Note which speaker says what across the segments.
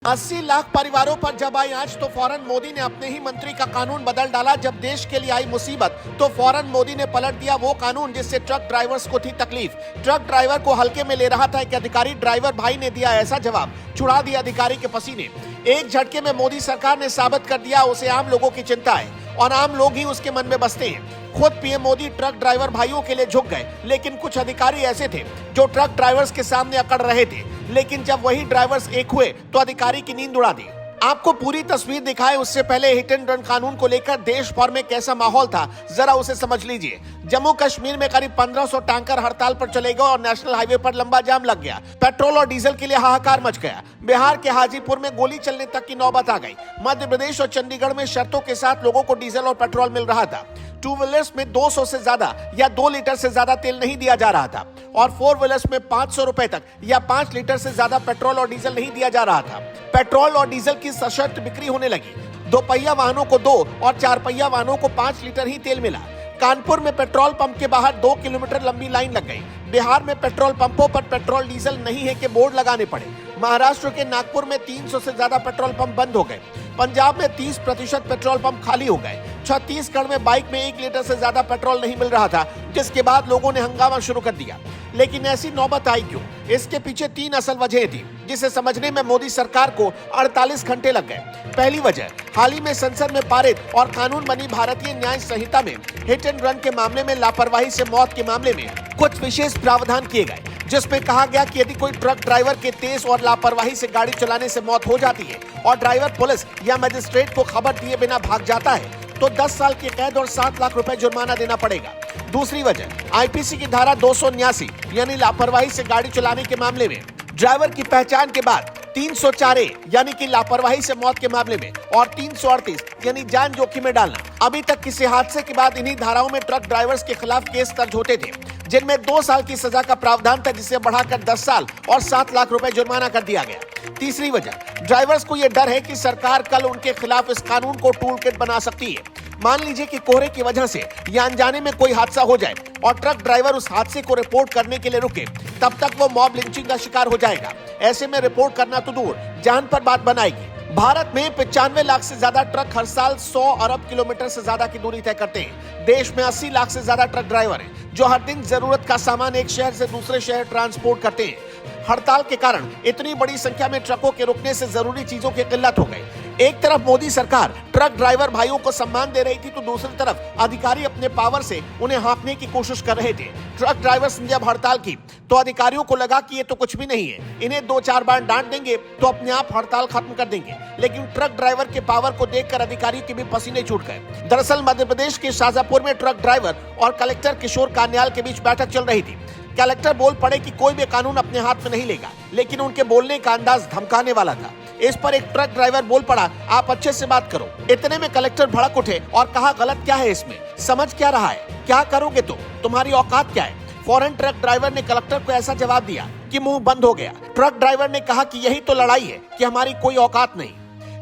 Speaker 1: 80 लाख परिवारों पर जब आई आंच तो फौरन मोदी ने अपने ही मंत्री का कानून बदल डाला। जब देश के लिए आई मुसीबत तो फौरन मोदी ने पलट दिया वो कानून जिससे ट्रक ड्राइवर्स को थी तकलीफ। ट्रक ड्राइवर को हल्के में ले रहा था एक अधिकारी, ड्राइवर भाई ने दिया ऐसा जवाब, छुड़ा दिया अधिकारी के पसीने। एक झटके में मोदी सरकार ने साबित कर दिया उसे आम लोगों की चिंता है और आम लोग ही उसके मन में बसते हैं। खुद पीएम मोदी ट्रक ड्राइवर भाइयों के लिए झुक गए, लेकिन कुछ अधिकारी ऐसे थे जो ट्रक ड्राइवर्स के सामने अकड़ रहे थे, लेकिन जब वही ड्राइवर्स एक हुए तो अधिकारी की नींद उड़ा दी। आपको पूरी तस्वीर दिखाए उससे पहले हिट एंड रन कानून को लेकर देश भर में कैसा माहौल था जरा उसे समझ लीजिए। जम्मू कश्मीर में करीब 1500 टैंकर हड़ताल पर चले गए और नेशनल हाईवे पर लंबा जाम लग गया। पेट्रोल और डीजल के लिए हाहाकार मच गया। बिहार के हाजीपुर में गोली चलने तक की नौबत आ गई। मध्य प्रदेश और चंडीगढ़ में शर्तों के साथ लोगों को डीजल और पेट्रोल मिल रहा था। टू व्हीलर्स में 200 से ज्यादा या 2 लीटर से ज्यादा तेल नहीं दिया जा रहा था और 4 व्हीलर्स में 500 रुपए तक या 5 लीटर से ज्यादा पेट्रोल और डीजल नहीं दिया जा रहा था। पेट्रोल और डीजल की सशर्त बिक्री होने लगी। 2 पहिया वाहनों को 2 और 4 पहिया वाहनों को 5 लीटर ही तेल मिला। कानपुर में पेट्रोल पंप के बाहर 2 किलोमीटर लंबी लाइन लग गई। बिहार में पेट्रोल पंपों पर पेट्रोल डीजल नहीं है के बोर्ड लगाने पड़े। महाराष्ट्र के नागपुर में 300 से ज्यादा पेट्रोल पंप बंद हो गए। पंजाब में 30% पेट्रोल पंप खाली हो गए। छत्तीसगढ़ में बाइक में 1 लीटर से ज्यादा पेट्रोल नहीं मिल रहा था, जिसके बाद लोगों ने हंगामा शुरू कर दिया। लेकिन ऐसी नौबत आई क्यों? इसके पीछे 3 असल वजह थी, जिसे समझने में मोदी सरकार को 48 घंटे लग गए। पहली वजह, हाल ही में संसद में पारित और कानून बनी भारतीय न्याय संहिता में हिट एंड रन के मामले में लापरवाही से मौत के मामले में कुछ विशेष प्रावधान किए गए, जिसमें कहा गया कि यदि कोई ट्रक ड्राइवर के तेज और लापरवाही से गाड़ी चलाने से मौत हो जाती है और ड्राइवर पुलिस या मजिस्ट्रेट को खबर दिए बिना भाग जाता है तो 10 साल की कैद और 7 लाख रुपए जुर्माना देना पड़ेगा। दूसरी वजह, आईपीसी की धारा 279 यानी लापरवाही से गाड़ी चलाने के मामले में ड्राइवर की पहचान के बाद 304A यानी कि लापरवाही से मौत के मामले में और 338 यानी जान जोखिम में डालना। अभी तक किसी हादसे के बाद इन्हीं धाराओं में ट्रक ड्राइवर्स के खिलाफ केस दर्ज होते थे, जिनमें 2 साल की सजा का प्रावधान था, जिसे बढ़ाकर 10 साल और 7 लाख रुपए जुर्माना कर दिया गया। तीसरी वजह, ड्राइवर्स को यह डर है कि सरकार कल उनके खिलाफ इस कानून को टूल किट बना सकती है। मान लीजिए कि कोहरे की वजह से या अनजाने में कोई हादसा हो जाए और ट्रक ड्राइवर उस हादसे को रिपोर्ट करने के लिए रुके, तब तक वो मॉब लिंचिंग का शिकार हो जाएगा। ऐसे में रिपोर्ट करना तो दूर, जान पर बात बनाएगी। भारत में 95 लाख से ज्यादा ट्रक हर साल 100 अरब किलोमीटर से ज्यादा की दूरी तय करते हैं। देश में 80 लाख से ज्यादा ट्रक ड्राइवर हैं, जो हर दिन जरूरत का सामान एक शहर से दूसरे शहर ट्रांसपोर्ट करते हैं। हड़ताल के कारण इतनी बड़ी संख्या में ट्रकों के रुकने से जरूरी चीजों की किल्लत हो गई। एक तरफ मोदी सरकार ट्रक ड्राइवर भाइयों को सम्मान दे रही थी तो दूसरी तरफ अधिकारी अपने पावर से उन्हें हाँकने की कोशिश कर रहे थे। ट्रक ड्राइवर्स ने जब हड़ताल की तो अधिकारियों को लगा कि ये तो कुछ भी नहीं है, इन्हें 2-4 बार डांट देंगे तो अपने आप हड़ताल खत्म कर देंगे। लेकिन ट्रक ड्राइवर के पावर को देखकर अधिकारी के भी पसीने छूट गए। दरअसल मध्य प्रदेश के शाजापुर में ट्रक ड्राइवर और कलेक्टर किशोर कान्याल के बीच बैठक चल रही थी। कलेक्टर बोल पड़े कि कोई भी कानून अपने हाथ में नहीं लेगा, लेकिन उनके बोलने का अंदाज धमकाने वाला था। इस पर एक ट्रक ड्राइवर बोल पड़ा, आप अच्छे से बात करो। इतने में कलेक्टर भड़क उठे और कहा, गलत क्या है इसमें, समझ क्या रहा है, क्या करोगे तुम्हारी औकात क्या है। फौरन ट्रक ड्राइवर ने कलेक्टर को ऐसा जवाब दिया कि मुंह बंद हो गया। ट्रक ड्राइवर ने कहा कि यही तो लड़ाई है कि हमारी कोई औकात नहीं।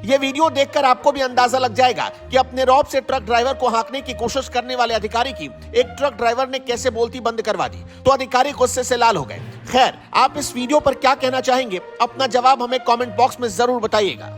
Speaker 1: ये वीडियो देखकर आपको भी अंदाजा लग जाएगा कि अपने रौब से ट्रक ड्राइवर को हाँकने की कोशिश करने वाले अधिकारी की एक ट्रक ड्राइवर ने कैसे बोलती बंद करवा दी, तो अधिकारी गुस्से से लाल हो गए। खैर, आप इस वीडियो पर क्या कहना चाहेंगे, अपना जवाब हमें कमेंट बॉक्स में जरूर बताइएगा।